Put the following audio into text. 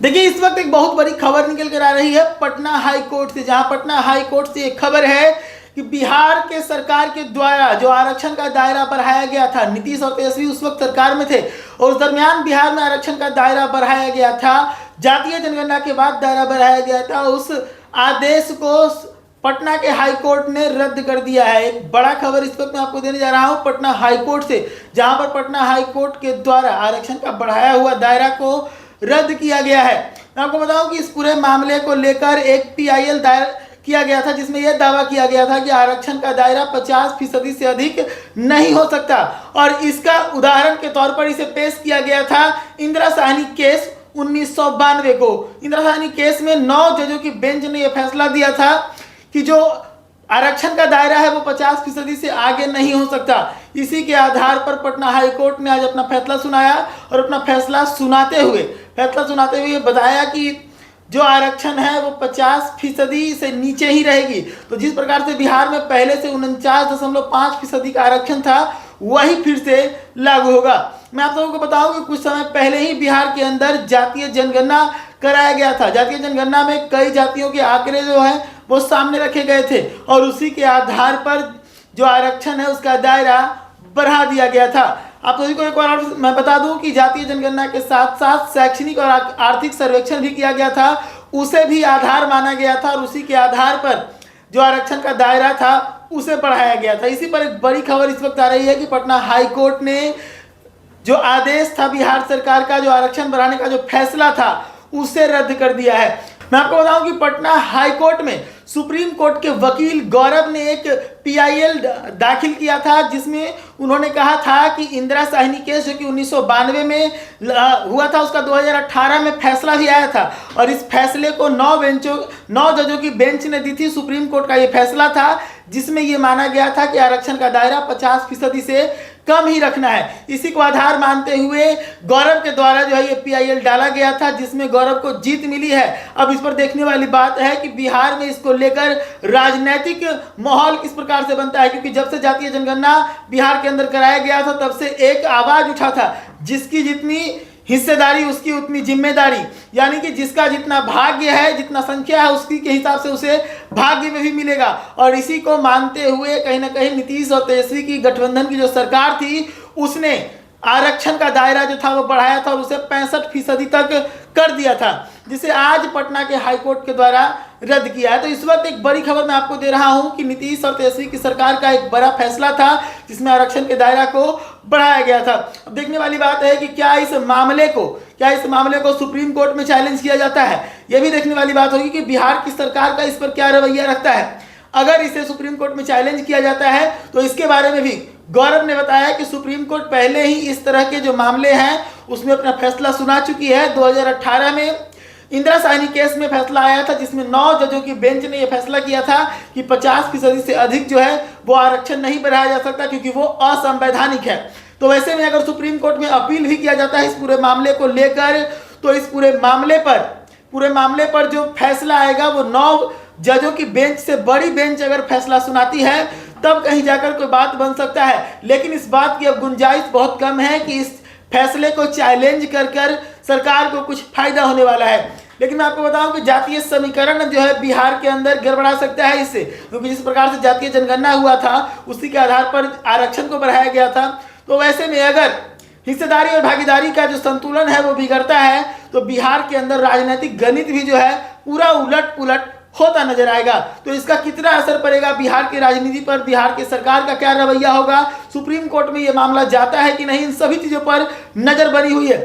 देखिए, इस वक्त एक बहुत बड़ी खबर निकल कर आ रही है पटना हाई कोर्ट से, जहां पटना हाई कोर्ट से एक खबर है कि बिहार के सरकार के द्वारा जो आरक्षण का दायरा बढ़ाया गया था, नीतीश और तेजस्वी उस वक्त सरकार में थे और उस दरमियान बिहार में आरक्षण का दायरा बढ़ाया गया था, जातीय जनगणना के बाद दायरा बढ़ाया गया था। उस आदेश को पटना के हाई कोर्ट ने रद्द कर दिया है। एक बड़ा खबर इस वक्त मैं आपको देने जा रहा हूं पटना हाई कोर्ट से, जहां पर पटना हाई कोर्ट के द्वारा आरक्षण का बढ़ाया हुआ दायरा को रद्द किया गया है। मैं आपको बताऊं कि इस पूरे मामले को लेकर एक PIL दायर किया गया था, जिसमें यह दावा किया गया था कि आरक्षण का दायरा 50% से अधिक नहीं हो सकता। और इसका उदाहरण के तौर पर इसे पेश किया गया था इंदिरा साहनी केस 1992 को। इंदिरा साहनी केस में 9 जजों की बेंच ने यह फैसला दिया था कि जो आरक्षण का दायरा है वो 50% से आगे नहीं हो सकता। इसी के आधार पर पटना हाई कोर्ट ने आज अपना फैसला सुनाया और अपना फैसला सुनाते हुए बताया कि जो आरक्षण है वो 50% से नीचे ही रहेगी। तो जिस प्रकार से बिहार में पहले से 49.5% का आरक्षण था, वही फिर से लागू होगा। मैं आप लोगों को बताऊं कि कुछ समय पहले ही बिहार के अंदर जातीय जनगणना कराया गया था। जातीय जनगणना में कई जातियों के आंकड़े जो हैं वो सामने रखे गए थे और उसी के आधार पर जो आरक्षण है उसका दायरा बढ़ा दिया गया था। आप सभी को एक बार मैं बता दूं कि जातीय जनगणना के साथ साथ शैक्षणिक और आर्थिक सर्वेक्षण भी किया गया था, उसे भी आधार माना गया था और उसी के आधार पर जो आरक्षण का दायरा था उसे बढ़ाया गया था। इसी पर एक बड़ी खबर इस वक्त आ रही है कि पटना हाई कोर्ट ने जो आदेश था बिहार सरकार का, जो आरक्षण बढ़ाने का जो फैसला था, उसे रद्द कर दिया है। मैं आपको बताऊं कि पटना हाई कोर्ट में सुप्रीम कोर्ट के वकील गौरव ने एक PIL दाखिल किया था, जिसमें उन्होंने कहा था कि इंदिरा साहनी केस जो कि 1992 में हुआ था, उसका 2018 में फैसला भी आया था और इस फैसले को 9 जजों की बेंच ने दी थी। सुप्रीम कोर्ट का ये फैसला था जिसमें ये माना गया था कि आरक्षण का दायरा 50% से कम ही रखना है। इसी को आधार मानते हुए गौरव के द्वारा जो है ये PIL डाला गया था, जिसमें गौरव को जीत मिली है। अब इस पर देखने वाली बात है कि बिहार में इसको लेकर राजनीतिक माहौल किस प्रकार से बनता है, क्योंकि जब से जातीय जनगणना बिहार के अंदर कराया गया था तब से एक आवाज उठा था, जिसकी जितनी हिस्सेदारी उसकी उतनी जिम्मेदारी, यानी कि जिसका जितना भाग्य है, जितना संख्या है, उसकी के हिसाब से उसे भाग्य में भी मिलेगा। और इसी को मानते हुए कहीं ना कहीं नीतीश और तेजस्वी की गठबंधन की जो सरकार थी उसने आरक्षण का दायरा जो था वो बढ़ाया था और उसे 65% तक कर दिया था, जिसे आज पटना के हाई कोर्ट के द्वारा रद्द किया है। तो इस वक्त एक बड़ी खबर मैं आपको दे रहा हूं कि नीतीश और तेजस्वी की सरकार का एक बड़ा फैसला था जिसमें आरक्षण के दायरा को बढ़ाया गया था। अब देखने वाली बात है कि क्या इस मामले को सुप्रीम कोर्ट में चैलेंज किया जाता है। यह भी देखने वाली बात होगी कि बिहार की सरकार का इस पर क्या रवैया रखता है। अगर इसे सुप्रीम कोर्ट में चैलेंज किया जाता है तो इसके बारे में भी गौरव ने बताया कि सुप्रीम कोर्ट पहले ही इस तरह के जो मामले हैं उसमें अपना फैसला सुना चुकी है। 2018 में इंदिरा साहनी केस में फैसला आया था, जिसमें 9 जजों की बेंच ने यह फैसला किया था कि 50% से अधिक जो है वो आरक्षण नहीं बढ़ाया जा सकता, क्योंकि वो असंवैधानिक है। तो वैसे में अगर सुप्रीम कोर्ट में अपील भी किया जाता है इस पूरे मामले को लेकर, तो इस पूरे मामले पर जो फैसला आएगा वो 9 जजों की बेंच से बड़ी बेंच अगर फैसला सुनाती है तब कहीं जाकर कोई बात बन सकता है। लेकिन इस बात की अब गुंजाइश बहुत कम है कि इस फैसले को चैलेंज कर सरकार को कुछ फायदा होने वाला है। लेकिन मैं आपको बताऊं कि जातीय समीकरण जो है बिहार के अंदर गड़बड़ा सकता है इससे, क्योंकि जिस प्रकार से जातीय जनगणना हुआ था उसी के आधार पर आरक्षण को बढ़ाया गया था। तो वैसे में अगर हिस्सेदारी और भागीदारी का जो संतुलन है वो बिगड़ता है तो बिहार के अंदर राजनीतिक गणित भी जो है पूरा उलट पुलट होता नजर आएगा। तो इसका कितना असर पड़ेगा बिहार की राजनीति पर, बिहार की सरकार का क्या रवैया होगा, सुप्रीम कोर्ट में यह मामला जाता है कि नहीं, इन सभी चीजों पर नजर बनी हुई है।